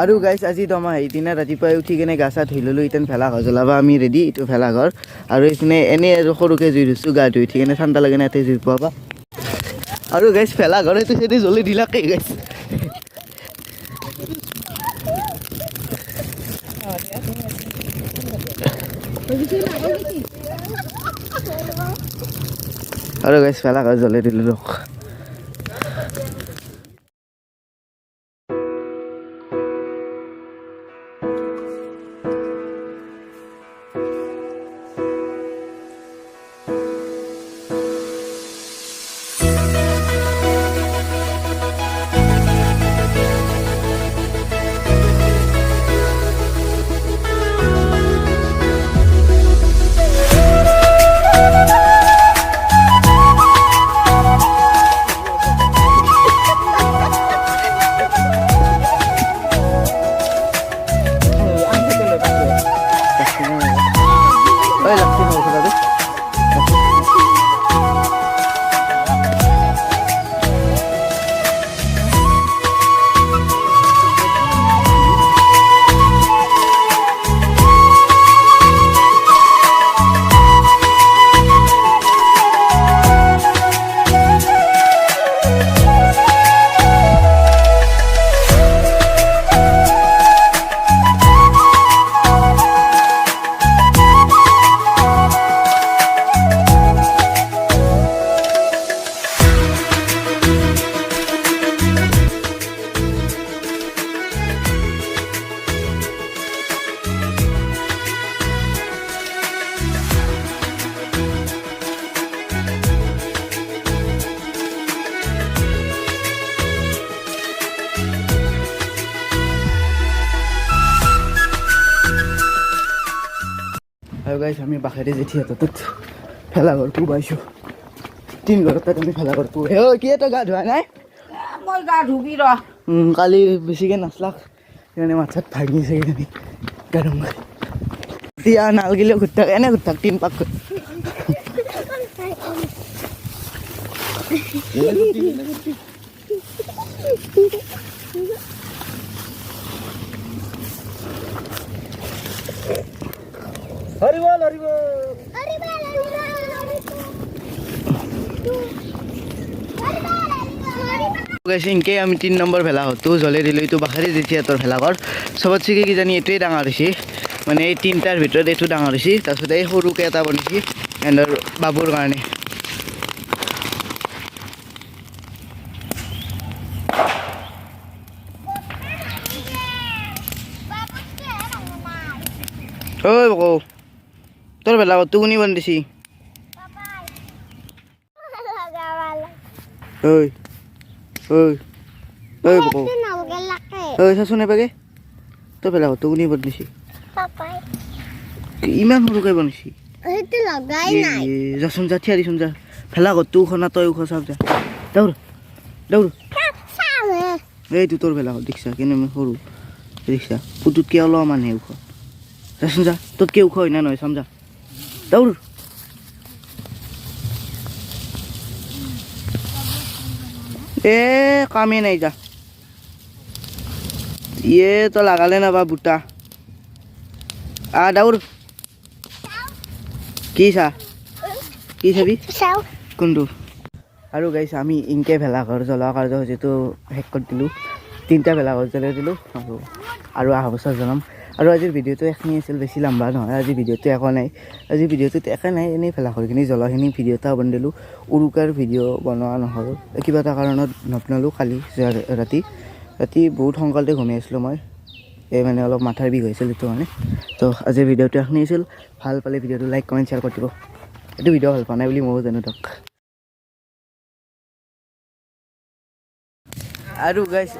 আৰু গাইছ আজি তো আমাৰ সেইদিনা ৰাতিপুৱাই উঠি কিনে গা চা ধুই ল'লোঁ ইতেন ভেলাঘৰ জ্বলাব আমি ৰেডি এইটো ভেলাঘৰ আৰু এইপিনে এনেই আৰু সৰুকৈ জুই ধৰিছোঁ গা ধুই উঠি কিনে ঠাণ্ডা লাগে না ইয়াতে জুই পোৱাবা আৰু গাইছ ভেলাঘৰ এইটো সেইটো জ্বলি দিলাকে গাইছ আৰু গাইছ ভেলাঘৰ জ্বলাই দিলোঁ ৰখ আৰু গাইছ আমি বাখেৰে জেঠি হাতত ভেলাঘৰটো পাইছোঁ তিন ঘৰত তাত আমি ভেলাঘৰটো কি তই গা ধোৱা নাই মই গা ধুবি ৰ কালি বেছিকৈ নাচলাক সেইকাৰণে মাথাত ভাঙিছে কিজানি গা ধুম এতিয়া নালগিলেও ঘূৰি থাক এনে ঘূৰি থাক তিন পাক হৰিবল ইনকে আমি 3 নম্বৰ ভেলাঘৰটো জ্বলাই দিলোঁ এইটো বাখেৰে জেঠিহঁতৰ ভেলাঘৰ চবতছে কিজানি এইটোৱে ডাঙৰ হৈছে মানে এই তিনিটাৰ ভিতৰত এইটো ডাঙৰ হৈছে তাৰপিছত এই সৰুকৈ এটা বনাইছে সিহঁতৰ বাবুৰ কাৰণে ঐ বকৌ তোৰ ভেলাঘৰটো কোনে বনাইছি ঐ ঐ ঐ বকৌ ঐ চাচোন এবাগে তোৰ ভেলাঘৰটো কোনে বনাইছি ইমান সৰুকৈ বনাইছি যাচোন যা থিয়া দিচোন যা ভেলাঘৰটো খনা তই উখ চাওক যা দৌৰ দৌৰ এইটো তোৰ ভেলাঘৰ দেখিছা কেনে সৰু দেখিছা পুতুতকৈ অলপমানহে উখ যাচোন যা তোতকৈ ওখ হয় না নহয় চাম যা দৌৰ এ কামেই নাই যা ইয়ে তো লাগালে না বা বুটা দৌৰ কি চা কি চাবি কোনটো আৰু গাইছ আমি ইনকে ভেলাঘৰ জ্বলোৱা কাৰ্যসূচীটো শেষ কৰি দিলোঁ 3টা ভেলাঘৰ জ্বলাই দিলোঁ আৰু অহা বছৰ জ্বলাম আৰু আজিৰ ভিডিঅ'টো এখিনি আছিল বেছি লম্বা নহয় আজি ভিডিঅ'টো একো নাই আজি ভিডিঅ'টোত একো নাই এনেই ভেলাঘৰখিনি জ্বলোৱাখিনি ভিডিঅ' এটা বনাই দিলোঁ উৰুকাৰ ভিডিঅ' বনোৱা নহ'ল কিবা এটা কাৰণত নবনালোঁ কালি ৰাতি বহুত সোনকালতে ঘুমি আছিলোঁ মই এই মানে অলপ মাথাৰ বিষ হৈছিল এইটো মানে তো আজিৰ ভিডিঅ'টো এখিনি আছিল ভাল পালে ভিডিঅ'টো লাইক কমেণ্ট শ্বেয়াৰ কৰি দিব এইটো ভিডিঅ' ভাল পোৱা নাই বুলি ময়ো জানো তক আৰু গাইছ